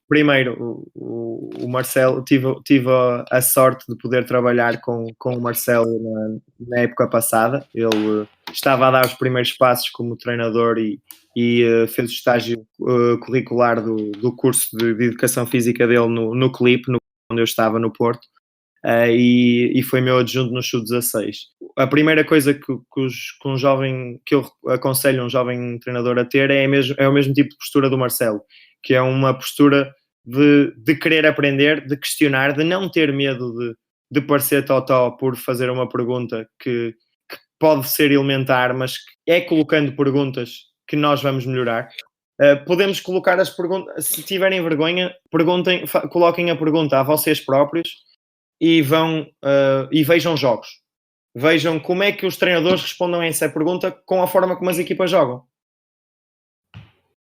Primeiro, o Marcelo, tive a sorte de poder trabalhar com o Marcelo na época passada. Ele estava a dar os primeiros passos como treinador e fez o estágio curricular do curso de educação física dele no CLIP, onde eu estava no Porto. E foi meu adjunto no Sub-16. A primeira coisa que eu aconselho um jovem treinador a ter é o mesmo tipo de postura do Marcelo, que é uma postura de querer aprender, de questionar, de não ter medo de parecer totó por fazer uma pergunta que pode ser elementar, mas que é colocando perguntas que nós vamos melhorar. Podemos colocar as perguntas, se tiverem vergonha, coloquem a pergunta a vocês próprios e vejam jogos. Vejam como é que os treinadores respondem a essa pergunta com a forma como as equipas jogam.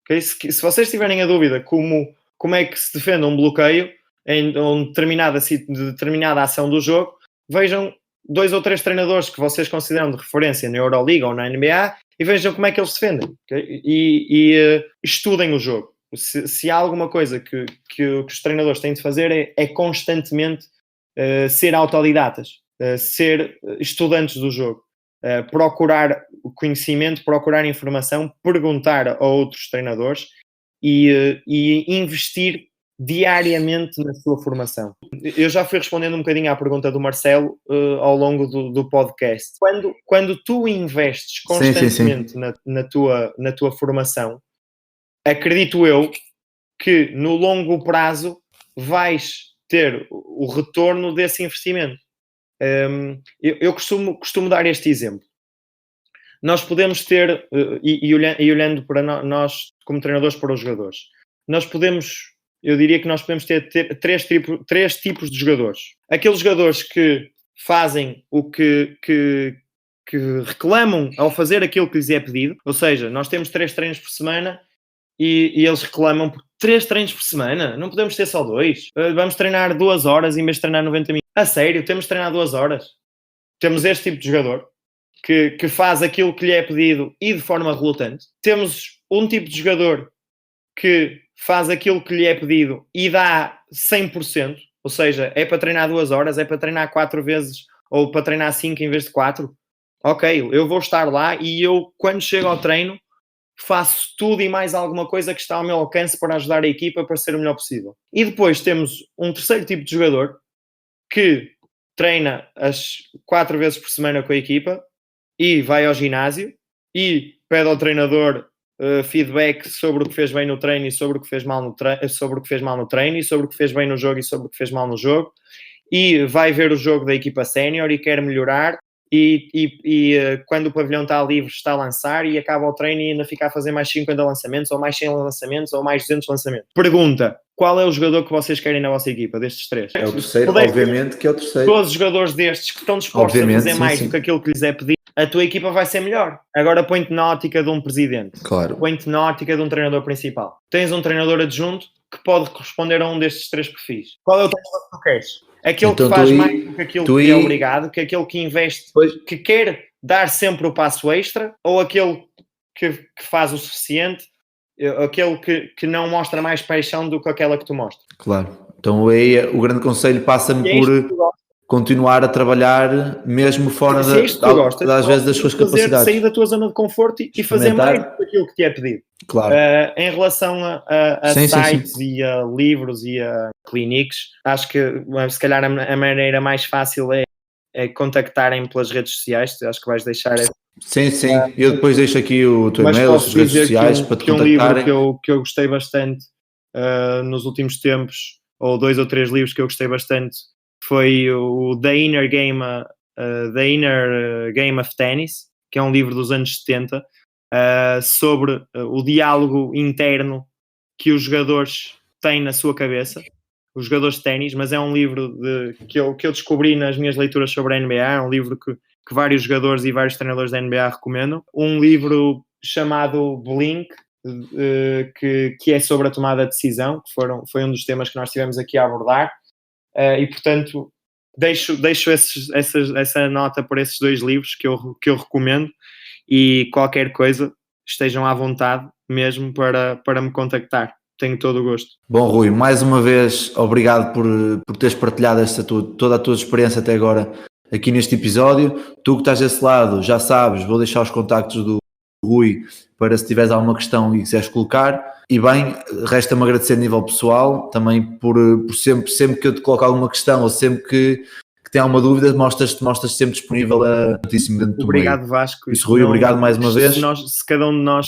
Okay? Se vocês tiverem a dúvida como é que se defende um bloqueio em determinada ação do jogo, vejam 2 ou 3 treinadores que vocês consideram de referência na Euroliga ou na NBA e vejam como é que eles se defendem. Okay? E estudem o jogo. Se há alguma coisa que os treinadores têm de fazer é constantemente ser autodidatas, ser estudantes do jogo, procurar o conhecimento, procurar informação, perguntar a outros treinadores e investir diariamente na sua formação. Eu já fui respondendo um bocadinho à pergunta do Marcelo ao longo do podcast. Quando tu investes constantemente na tua formação, acredito eu que no longo prazo vais ter o retorno desse investimento. Eu costumo dar este exemplo. Nós podemos ter, e olhando para nós como treinadores para os jogadores, eu diria que nós podemos ter três tipos de jogadores. Aqueles jogadores que fazem o que reclamam ao fazer aquilo que lhes é pedido, ou seja, nós temos 3 treinos por semana e eles reclamam por 3 treinos por semana, não podemos ter só 2. Vamos treinar 2 horas em vez de treinar 90 minutos. A sério, temos de treinar 2 horas. Temos este tipo de jogador que faz aquilo que lhe é pedido e de forma relutante. Temos um tipo de jogador que faz aquilo que lhe é pedido e dá 100%, ou seja, é para treinar 2 horas, é para treinar 4 vezes ou para treinar 5 em vez de 4. Ok, eu vou estar lá e eu, quando chego ao treino, faço tudo e mais alguma coisa que está ao meu alcance para ajudar a equipa para ser o melhor possível. E depois temos um terceiro tipo de jogador que treina as 4 vezes por semana com a equipa e vai ao ginásio e pede ao treinador feedback sobre o que fez bem no treino e sobre o que fez mal no treino, sobre o que fez mal no treino e sobre o que fez bem no jogo e sobre o que fez mal no jogo, e vai ver o jogo da equipa sénior e quer melhorar. E quando o pavilhão está livre, está a lançar e acaba o treino e ainda fica a fazer mais 50 lançamentos, ou mais 100 lançamentos, ou mais 200 lançamentos. Pergunta: qual é o jogador que vocês querem na vossa equipa, destes 3? É o terceiro, obviamente que é o terceiro. Todos os jogadores destes que estão dispostos a fazer mais do que aquilo que lhes é pedido, a tua equipa vai ser melhor. Agora põe-te na ótica de um presidente. Claro. Põe-te na ótica de um treinador principal. Tens um treinador adjunto que pode corresponder a um destes 3 perfis. Qual é o treinador que tu queres? Aquele então, que faz mais do que aquilo que é obrigado, que é aquele que investe, que quer dar sempre o passo extra, ou aquele que faz o suficiente, aquele que não mostra mais paixão do que aquela que tu mostras. Claro. Então aí o grande conselho passa-me por continuar a trabalhar mesmo fora às vezes das suas capacidades. Sair da tua zona de conforto e fazer mais do que aquilo que te é pedido. Claro. Em relação a sites e a livros e a cliniques, acho que se calhar a maneira mais fácil é contactarem pelas redes sociais. Acho que vais deixar Sim, eu depois deixo aqui o teu e-mail, as redes sociais para te contactarem. Um livro que eu gostei bastante nos últimos tempos, ou 2 ou 3 livros que eu gostei bastante, foi o The Inner Game of Tennis, que é um livro dos anos 70, sobre o diálogo interno que os jogadores têm na sua cabeça, os jogadores de ténis, mas é um livro que eu descobri nas minhas leituras sobre a NBA, é um livro que vários jogadores e vários treinadores da NBA recomendam. Um livro chamado Blink, que é sobre a tomada de decisão, que foi um dos temas que nós tivemos aqui a abordar, e portanto deixo essa nota por esses 2 livros que eu recomendo, e qualquer coisa estejam à vontade mesmo para me contactar. Tenho todo o gosto. Bom, Rui, mais uma vez, obrigado por teres partilhado toda a tua experiência até agora aqui neste episódio. Tu que estás desse lado, já sabes, vou deixar os contactos do Rui para se tiveres alguma questão e quiseres colocar. E bem, resta-me agradecer a nível pessoal também por sempre que eu te coloco alguma questão ou sempre que tem alguma dúvida, mostras-te sempre disponível a notíssimo dentro do Obrigado, meio. Vasco. Isso, Rui, obrigado mais uma vez. Se cada um de nós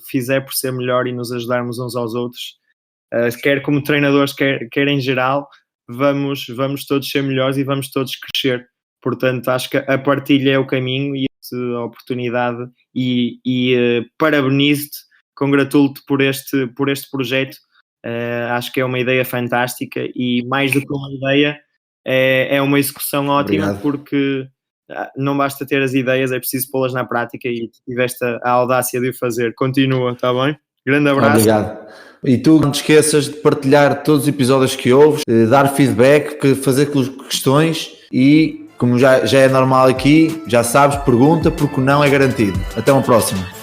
fizer por ser melhor e nos ajudarmos uns aos outros, quer como treinadores, quer em geral, vamos todos ser melhores e vamos todos crescer. Portanto, acho que a partilha é o caminho e a oportunidade e parabenizo-te, congratulo-te por este projeto. Acho que é uma ideia fantástica e mais do que uma ideia, é uma execução ótima. Obrigado. Porque não basta ter as ideias, é preciso pô-las na prática e tiveste a audácia de o fazer. Continua, está bem? Grande abraço. Obrigado. E tu não te esqueças de partilhar todos os episódios que ouves, dar feedback, fazer questões e, como já é normal aqui, já sabes, pergunta porque o não é garantido. Até uma próxima.